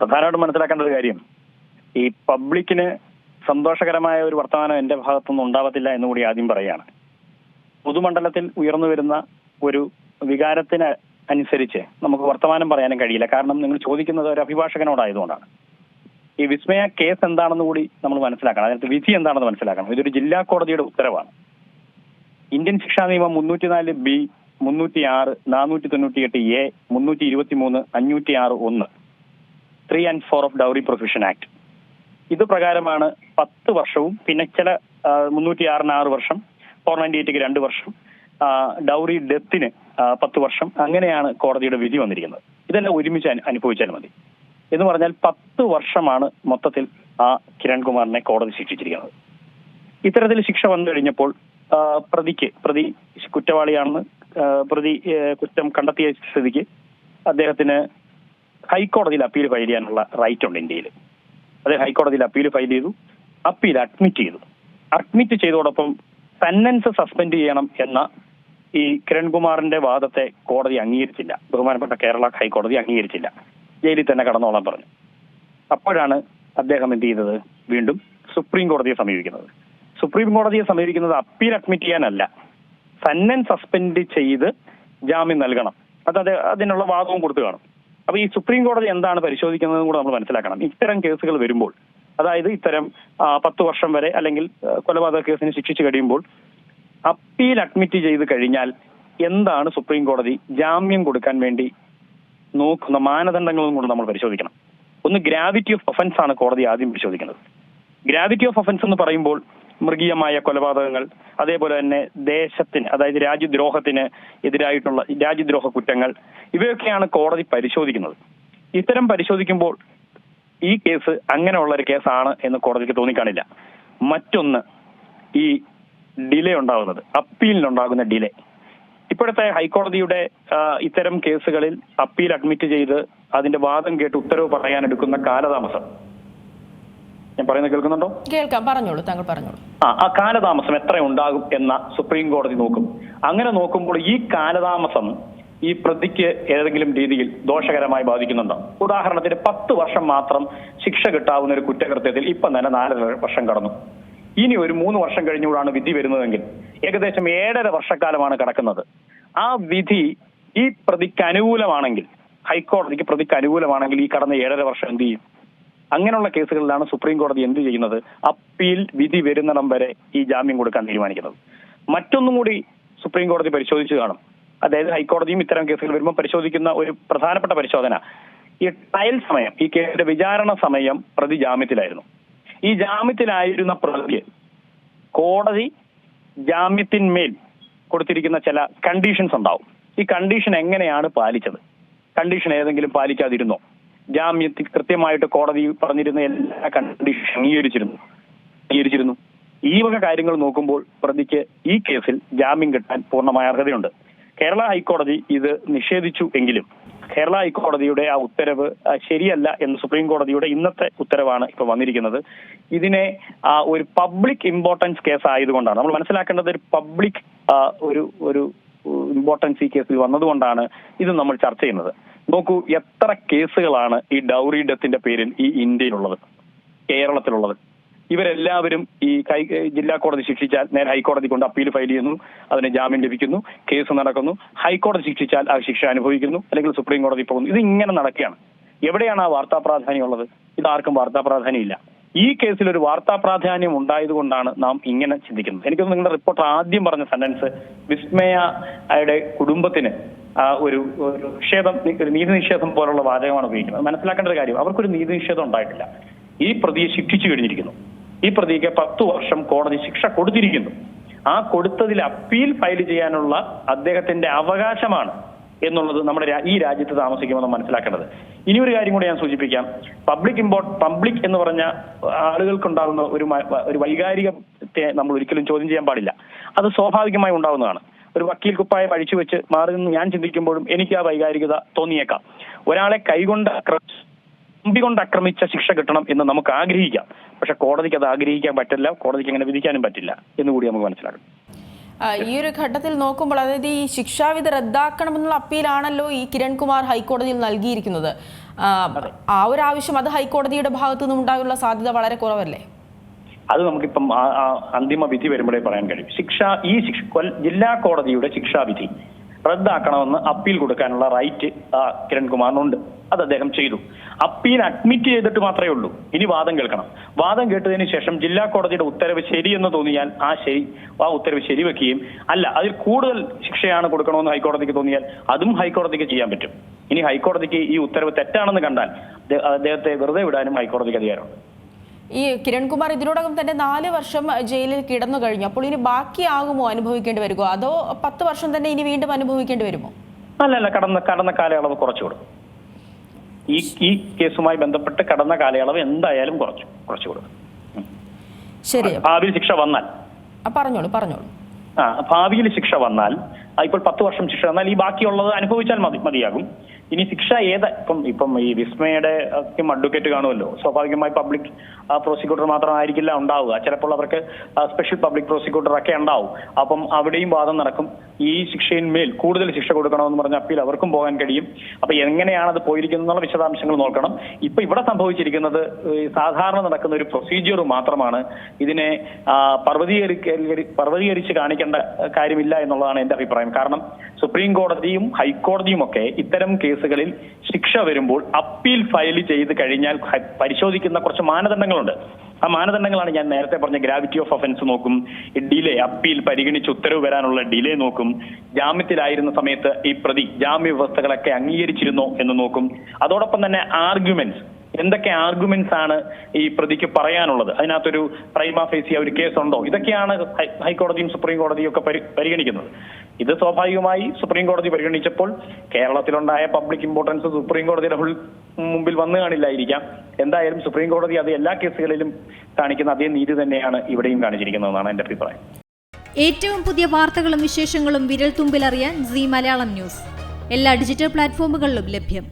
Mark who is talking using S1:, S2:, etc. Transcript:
S1: പ്രധാനമായിട്ടും മനസ്സിലാക്കേണ്ട ഒരു കാര്യം, ഈ പബ്ലിക്കിന് സന്തോഷകരമായ ഒരു വർത്തമാനം എന്റെ ഭാഗത്തുനിന്ന് ഉണ്ടാവത്തില്ല എന്നുകൂടി ആദ്യം പറയുകയാണ്. പൊതുമണ്ഡലത്തിൽ ഉയർന്നു വരുന്ന ഒരു വികാരത്തിന് അനുസരിച്ച് നമുക്ക് വർത്തമാനം പറയാനും കഴിയില്ല. കാരണം നിങ്ങൾ ചോദിക്കുന്നത് ഒരു അഭിഭാഷകനോടായതുകൊണ്ടാണ്. ഈ വിസ്മയ കേസ് എന്താണെന്ന് കൂടി നമ്മൾ മനസ്സിലാക്കണം. അതിനകത്ത് വിധി എന്താണെന്ന് മനസ്സിലാക്കണം. ഇതൊരു ജില്ലാ കോടതിയുടെ ഉത്തരവാണ്. ഇന്ത്യൻ ശിക്ഷാ നിയമം 304B, 306, 498A, 323, 506(1), 3 and 4 of dowry prohibition act. ഇത് പ്രകാരമാണ് 10 വർഷവും പിന്നെ ചില 306-ന് 6 വർഷം, 498-ക്ക് 2 വർഷം, ഡൗറി ഡെത്തിന് 10 വർഷം, അങ്ങനെയാണ് കോടതിയുടെ വിധി വന്നിരിക്കുന്നത്. ഇതെല്ലാം ഒരുമിച്ച് അനുഭവിച്ചാൽ മതി എന്ന് പറഞ്ഞാൽ 10 വർഷമാണ് മൊത്തത്തിൽ ആ കിരൺകുമാറിനെ കോടതി ശിക്ഷിച്ചിരിക്കുന്നത്. ഇത്തരത്തിൽ ശിക്ഷ വന്നു കഴിഞ്ഞപ്പോൾ പ്രതി കുറ്റവാളിയാണെന്ന് പ്രതി കുറ്റം കണ്ടെത്തിയ സ്ഥിതിക്ക് അദ്ദേഹത്തിന് ഹൈക്കോടതിയിൽ അപ്പീൽ ഫയൽ ചെയ്യാനുള്ള റൈറ്റ് ഉണ്ട് ഇന്ത്യയിൽ. അദ്ദേഹം ഹൈക്കോടതിയിൽ അപ്പീൽ ഫയൽ ചെയ്തു. അപ്പീൽ അഡ്മിറ്റ് ചെയ്തതോടൊപ്പം സെന്റൻസ് സസ്പെൻഡ് ചെയ്യണം എന്ന ഈ കിരൺകുമാറിന്റെ വാദത്തെ കോടതി അംഗീകരിച്ചില്ല. ബഹുമാനപ്പെട്ട കേരള ഹൈക്കോടതി അംഗീകരിച്ചില്ല. ജയിലിൽ തന്നെ കടന്നോളാൻ പറഞ്ഞു. അപ്പോഴാണ് അദ്ദേഹം എന്ത് ചെയ്തത്? വീണ്ടും സുപ്രീം കോടതിയെ സമീപിക്കുന്നത്. സുപ്രീം കോടതിയെ സമീപിക്കുന്നത് അപ്പീൽ അഡ്മിറ്റ് ചെയ്യാനല്ല, സെന്റൻസ് സസ്പെൻഡ് ചെയ്ത് ജാമ്യം നൽകണം. അതിനുള്ള വാദവും കൊടുത്തു കാണും. അപ്പൊ ഈ സുപ്രീം കോടതി എന്താണ് പരിശോധിക്കുന്നതെന്ന് കൂടെ നമ്മൾ മനസ്സിലാക്കണം. ഇത്തരം കേസുകൾ വരുമ്പോൾ, അതായത് ഇത്തരം 10 വർഷം വരെ അല്ലെങ്കിൽ കൊലപാതക കേസിന് ശിക്ഷിച്ചു കഴിയുമ്പോൾ അപ്പീൽ അഡ്മിറ്റ് ചെയ്ത് കഴിഞ്ഞാൽ എന്താണ് സുപ്രീം കോടതി ജാമ്യം കൊടുക്കാൻ വേണ്ടി നോക്കുന്ന മാനദണ്ഡങ്ങളും കൂടെ നമ്മൾ പരിശോധിക്കണം. ഒന്ന്, ഗ്രാവിറ്റി ഓഫ് ഒഫൻസ് ആണ് കോടതി ആദ്യം പരിശോധിക്കുന്നത്. ഗ്രാവിറ്റി ഓഫ് ഒഫൻസ് എന്ന് പറയുമ്പോൾ മൃഗീയമായ കൊലപാതകങ്ങൾ, അതേപോലെ തന്നെ ദേശത്തിന്, അതായത് രാജ്യദ്രോഹത്തിന് എതിരായിട്ടുള്ള രാജ്യദ്രോഹ കുറ്റങ്ങൾ, ഇവയൊക്കെയാണ് കോടതി പരിശോധിക്കുന്നത്. ഇത്തരം പരിശോധിക്കുമ്പോൾ ഈ കേസ് അങ്ങനെയുള്ള ഒരു കേസാണ് എന്ന് കോടതിക്ക് തോന്നിക്കാണില്ല. മറ്റൊന്ന്, ഈ ഡിലേ ഉണ്ടാകുന്നത്, അപ്പീലിനുണ്ടാകുന്ന ഡിലേ. ഇപ്പോഴത്തെ ഹൈക്കോടതിയുടെ ഇത്തരം കേസുകളിൽ അപ്പീൽ അഡ്മിറ്റ് ചെയ്ത് അതിന്റെ വാദം കേട്ട് ഉത്തരവ് പറയാനെടുക്കുന്ന കാലതാമസം, ഞാൻ പറയുന്നത് കേൾക്കുന്നുണ്ടോ?
S2: കേൾക്കാം, പറഞ്ഞോളൂ, താങ്കൾ പറഞ്ഞോളൂ.
S1: ആ കാലതാമസം എത്ര ഉണ്ടാകും എന്ന സുപ്രീം കോടതി നോക്കും. അങ്ങനെ നോക്കുമ്പോൾ ഈ കാലതാമസം ഈ പ്രതിക്ക് ഏതെങ്കിലും രീതിയിൽ ദോഷകരമായി ബാധിക്കുന്നുണ്ടോ? ഉദാഹരണത്തിന് 10 വർഷം മാത്രം ശിക്ഷ കിട്ടാവുന്ന ഒരു കുറ്റകൃത്യത്തിൽ ഇപ്പം തന്നെ 4 വർഷം കടന്നു. ഇനി ഒരു 3 വർഷം കഴിഞ്ഞുകൂടാണ് വിധി വരുന്നതെങ്കിൽ ഏകദേശം 7.5 വർഷക്കാലമാണ് കിടക്കുന്നത്. ആ വിധി ഈ പ്രതിക്ക് അനുകൂലമാണെങ്കിൽ, ഹൈക്കോടതിക്ക് പ്രതിക്ക് അനുകൂലമാണെങ്കിൽ ഈ കടന്ന 7.5 വർഷം എന്ത് ചെയ്യും? അങ്ങനെയുള്ള കേസുകളിലാണ് സുപ്രീം കോടതി എന്ത് ചെയ്യുന്നത്? അപ്പീൽ വിധി വരുന്നിടം വരെ ഈ ജാമ്യം കൊടുക്കാൻ തീരുമാനിക്കുന്നത്. മറ്റൊന്നും കൂടി സുപ്രീം കോടതി പരിശോധിച്ചു കാണും. അതായത് ഹൈക്കോടതിയും ഇത്തരം കേസുകൾ വരുമ്പോൾ പരിശോധിക്കുന്ന ഒരു പ്രധാനപ്പെട്ട പരിശോധന, ഈ ട്രയൽ സമയം, ഈ കേസിന്റെ വിചാരണ സമയം പ്രതി ജാമ്യത്തിലായിരുന്നു. ഈ ജാമ്യത്തിലായിരുന്ന പ്രതിക്ക് കോടതി ജാമ്യത്തിന്മേൽ കൊടുത്തിരിക്കുന്ന ചില കണ്ടീഷൻസ് ഉണ്ടാവും. ഈ കണ്ടീഷൻ എങ്ങനെയാണ് പാലിച്ചത്? കണ്ടീഷൻ ഏതെങ്കിലും പാലിക്കാതിരുന്നോ? ജാമ്യത്തിൽ കൃത്യമായിട്ട് കോടതി പറഞ്ഞിരുന്ന എല്ലാ കണ്ടീഷൻ അംഗീകരിച്ചിരുന്നു. ഈ വക കാര്യങ്ങൾ നോക്കുമ്പോൾ പ്രതിക്ക് ഈ കേസിൽ ജാമ്യം കിട്ടാൻ പൂർണ്ണമായ അർഹതയുണ്ട്. കേരള ഹൈക്കോടതി ഇത് നിഷേധിച്ചു എങ്കിലും കേരള ഹൈക്കോടതിയുടെ ആ ഉത്തരവ് ശരിയല്ല എന്ന് സുപ്രീം കോടതിയുടെ ഇന്നത്തെ ഉത്തരവാണ് ഇപ്പൊ വന്നിരിക്കുന്നത്. ഇതിനെ ഒരു പബ്ലിക് ഇമ്പോർട്ടൻസ് കേസ് ആയതുകൊണ്ടാണ് നമ്മൾ മനസ്സിലാക്കേണ്ടത്. ഒരു പബ്ലിക് ഒരു ഇമ്പോർട്ടൻസ് ഈ കേസിൽ വന്നതുകൊണ്ടാണ് ഇത് നമ്മൾ ചർച്ച ചെയ്യുന്നത്. നോക്കൂ, എത്ര കേസുകളാണ് ഈ ഡൗറി ഡെത്തിന്റെ പേരിൽ ഈ ഇന്ത്യയിലുള്ളത്, കേരളത്തിലുള്ളത്. ഇവരെല്ലാവരും ഈ ജില്ലാ കോടതി ശിക്ഷിച്ചാൽ നേരെ ഹൈക്കോടതി കൊണ്ട് അപ്പീൽ ഫയൽ ചെയ്യുന്നു, അതിന് ജാമ്യം ലഭിക്കുന്നു, കേസ് നടക്കുന്നു. ഹൈക്കോടതി ശിക്ഷിച്ചാൽ ആ ശിക്ഷ അനുഭവിക്കുന്നു, അല്ലെങ്കിൽ സുപ്രീം കോടതി പോകുന്നു. ഇത് ഇങ്ങനെ നടക്കുകയാണ്. എവിടെയാണ് ആ വാർത്താ പ്രാധാന്യം ഉള്ളത്? ഇതാർക്കും വാർത്താ പ്രാധാന്യം ഇല്ല. ഈ കേസിൽ ഒരു വാർത്താ പ്രാധാന്യം ഉണ്ടായതുകൊണ്ടാണ് നാം ഇങ്ങനെ ചിന്തിക്കുന്നത്. എനിക്കൊന്ന് നിങ്ങളുടെ റിപ്പോർട്ടർ ആദ്യം പറഞ്ഞ സെന്റൻസ്, വിസ്മയയുടെ കുടുംബത്തിന് ഒരു നിഷേധം, ഒരു നീതി നിഷേധം പോലുള്ള വാചകമാണ് ഉപയോഗിക്കുന്നത്. മനസ്സിലാക്കേണ്ട ഒരു കാര്യം, അവർക്കൊരു നീതി നിഷേധം ഉണ്ടായിട്ടില്ല. ഈ പ്രതിയെ ശിക്ഷിച്ചു കഴിഞ്ഞിരിക്കുന്നു. ഈ പ്രതിക്ക് 10 വർഷം കോടതി ശിക്ഷ കൊടുത്തിരിക്കുന്നു. ആ കൊടുത്തതിൽ അപ്പീൽ ഫയൽ ചെയ്യാനുള്ള അദ്ദേഹത്തിന്റെ അവകാശമാണ് എന്നുള്ളത് നമ്മുടെ ഈ രാജ്യത്ത് താമസിക്കുമെന്ന് മനസ്സിലാക്കേണ്ടത്. ഇനി ഒരു കാര്യം കൂടി ഞാൻ സൂചിപ്പിക്കാം. പബ്ലിക് എന്ന് പറഞ്ഞ ആളുകൾക്കുണ്ടാകുന്ന ഒരു വൈകാരികത്തെ നമ്മൾ ഒരിക്കലും ചോദ്യം ചെയ്യാൻ പാടില്ല. അത് സ്വാഭാവികമായി ഉണ്ടാകുന്നതാണ്. ഒരു വക്കീൽ കുപ്പായം അഴിച്ചു വെച്ച് മാറി നിന്ന് ഞാൻ ചിന്തിക്കുമ്പോഴും എനിക്ക് ആ വൈകാരികത തോന്നിയേക്കാം. ഒരാളെ കൈകൊണ്ട് ആക്രമിച്ച ശിക്ഷ കിട്ടണം എന്ന് നമുക്ക് ആഗ്രഹിക്കാം. പക്ഷെ കോടതിക്ക് അത് ആഗ്രഹിക്കാൻ പറ്റില്ല, കോടതിക്ക് അങ്ങനെ വിധിക്കാനും പറ്റില്ല എന്നുകൂടി നമുക്ക് മനസ്സിലാക്കണം.
S2: ഈ ഒരു ഘട്ടത്തിൽ നോക്കുമ്പോൾ, അതായത് ഈ ശിക്ഷാവിധി റദ്ദാക്കണമെന്നുള്ള അപ്പീലാണല്ലോ ഈ കിരൺകുമാർ ഹൈക്കോടതിയിൽ നൽകിയിരിക്കുന്നത്. ആ ഒരു ആവശ്യം അത് ഹൈക്കോടതിയുടെ ഭാഗത്തു നിന്നും ഉണ്ടാകാനുള്ള സാധ്യത വളരെ കുറവല്ലേ?
S1: അത് നമുക്കിപ്പം അന്തിമ വിധി വരുമ്പോഴേ പറയാൻ കഴിയും. ജില്ലാ കോടതിയുടെ ശിക്ഷാവിധി റദ്ദാക്കണമെന്ന് അപ്പീൽ കൊടുക്കാനുള്ള റൈറ്റ് കിരൺകുമാറിനുണ്ട്. അത് അദ്ദേഹം ചെയ്തു. അപ്പീൽ അഡ്മിറ്റ് ചെയ്തിട്ട് മാത്രമേ ഉള്ളൂ. ഇനി വാദം കേൾക്കണം. വാദം കേട്ടതിന് ശേഷം ജില്ലാ കോടതിയുടെ ഉത്തരവ് ശരിയെന്ന് തോന്നിയാൽ ആ ഉത്തരവ് ശരിവെക്കുകയും, അല്ല അതിൽ കൂടുതൽ ശിക്ഷയാണ് കൊടുക്കണമെന്ന് ഹൈക്കോടതിക്ക് തോന്നിയാൽ അതും ഹൈക്കോടതിക്ക് ചെയ്യാൻ പറ്റും. ഇനി ഹൈക്കോടതിക്ക് ഈ ഉത്തരവ് തെറ്റാണെന്ന് കണ്ടാൽ അദ്ദേഹത്തെ വെറുതെ വിടാനും ഹൈക്കോടതിക്ക് അധികാരമുണ്ട്.
S2: ഈ കിരൺകുമാർ ഇതിനോടകം തന്നെ 4 വർഷം ജയിലിൽ കിടന്നു കഴിഞ്ഞു. അപ്പോൾ ഇനി ബാക്കിയാകുമോ അനുഭവിക്കേണ്ടി വരുമോ, അതോ 10 വർഷം തന്നെ ഇനി വീണ്ടും അനുഭവിക്കേണ്ടി വരുമോ?
S1: അല്ലല്ല, കടന്ന കാലയളവ് കുറച്ചു കൊടുക്കും. ഈ കേസുമായി ബന്ധപ്പെട്ട് കടന്ന കാലയളവ് എന്തായാലും കുറച്ചു കൊടുക്കും.
S2: ശരി,
S1: ഭാവിയിൽ ശിക്ഷ വന്നാൽ
S2: പറഞ്ഞോളൂ.
S1: ഭാവിയിൽ ശിക്ഷ വന്നാൽ ഇപ്പോൾ 10 വർഷം ശിക്ഷ വന്നാൽ ഈ ബാക്കിയുള്ളത് അനുഭവിച്ചാൽ മതിയാകും. ഇനി ശിക്ഷ ഇപ്പം ഈ വിസ്മയുടെ അഡ്വക്കേറ്റ് കാണുമല്ലോ. സ്വാഭാവികമായി പബ്ലിക് പ്രോസിക്യൂട്ടർ മാത്രമായിരിക്കില്ല ഉണ്ടാവുക. ചിലപ്പോൾ അവർക്ക് സ്പെഷ്യൽ പബ്ലിക് പ്രോസിക്യൂട്ടർ ഒക്കെ ഉണ്ടാവും. അപ്പം അവിടെയും വാദം നടക്കും. ഈ ശിക്ഷയിന്മേൽ കൂടുതൽ ശിക്ഷ കൊടുക്കണമെന്ന് പറഞ്ഞ അപ്പീൽ അവർക്കും പോകാൻ കഴിയും. അപ്പൊ എങ്ങനെയാണ് അത് പോയിരിക്കുന്നതെന്നുള്ള വിശദാംശങ്ങൾ നോക്കണം. ഇപ്പൊ ഇവിടെ സംഭവിച്ചിരിക്കുന്നത് സാധാരണ നടക്കുന്ന ഒരു പ്രൊസീജിയർ മാത്രമാണ്. ഇതിനെ പർവ്വതീകരിച്ച് കാണിക്കേണ്ട കാര്യമില്ല എന്നുള്ളതാണ് എന്റെ അഭിപ്രായം. കാരണം സുപ്രീം കോടതിയും ഹൈക്കോടതിയും ഒക്കെ ഇത്തരം കേസുകളിൽ ശിക്ഷ വരുമ്പോൾ അപ്പീൽ ഫയൽ ചെയ്ത് കഴിഞ്ഞാൽ പരിശോധിക്കുന്ന കുറച്ച് മാനദണ്ഡങ്ങളുണ്ട്. ആ മാനദണ്ഡങ്ങളാണ് ഞാൻ നേരത്തെ പറഞ്ഞ ഗ്രാവിറ്റി ഓഫ് ഒഫൻസ് നോക്കും, ഡിലേ, അപ്പീൽ പരിഗണിച്ച് ഉത്തരവ് വരാനുള്ള ഡിലേ നോക്കും, ജാമ്യത്തിലായിരുന്ന സമയത്ത് ഈ പ്രതി ജാമ്യ വ്യവസ്ഥകളൊക്കെ അംഗീകരിച്ചിരുന്നോ എന്ന് നോക്കും. അതോടൊപ്പം തന്നെ ആർഗ്യുമെന്റ്സ്, എന്തൊക്കെ ആർഗ്യുമെന്റ്സ് ആണ് ഈ പ്രതിക്ക് പറയാനുള്ളത്, അതിനകത്തൊരു പ്രൈമ ഫേസിയ ഒരു കേസുണ്ടോ, ഇതൊക്കെയാണ് ഹൈക്കോടതിയും സുപ്രീം കോടതിയും ഒക്കെ പരിഗണിക്കുന്നത്. ഇത് സ്വാഭാവികമായി സുപ്രീം കോടതി പരിഗണിച്ചപ്പോൾ കേരളത്തിലുണ്ടായ പബ്ലിക് ഇമ്പോർട്ടൻസ് സുപ്രീം കോടതിയുടെ മുമ്പിൽ വന്നു കാണില്ലായിരിക്കാം. എന്തായാലും സുപ്രീം കോടതി അത് എല്ലാ കേസുകളിലും കാണിക്കുന്ന അതേ നീതി തന്നെയാണ് ഇവിടെയും കാണിച്ചിരിക്കുന്നതെന്നാണ് എന്റെ അഭിപ്രായം.
S3: ഏറ്റവും പുതിയ വാർത്തകളും വിശേഷങ്ങളും വിരൽ തുമ്പിലറിയാൻ സീ മലയാളം ന്യൂസ് എല്ലാ ഡിജിറ്റൽ പ്ലാറ്റ്ഫോമുകളിലും ലഭ്യം.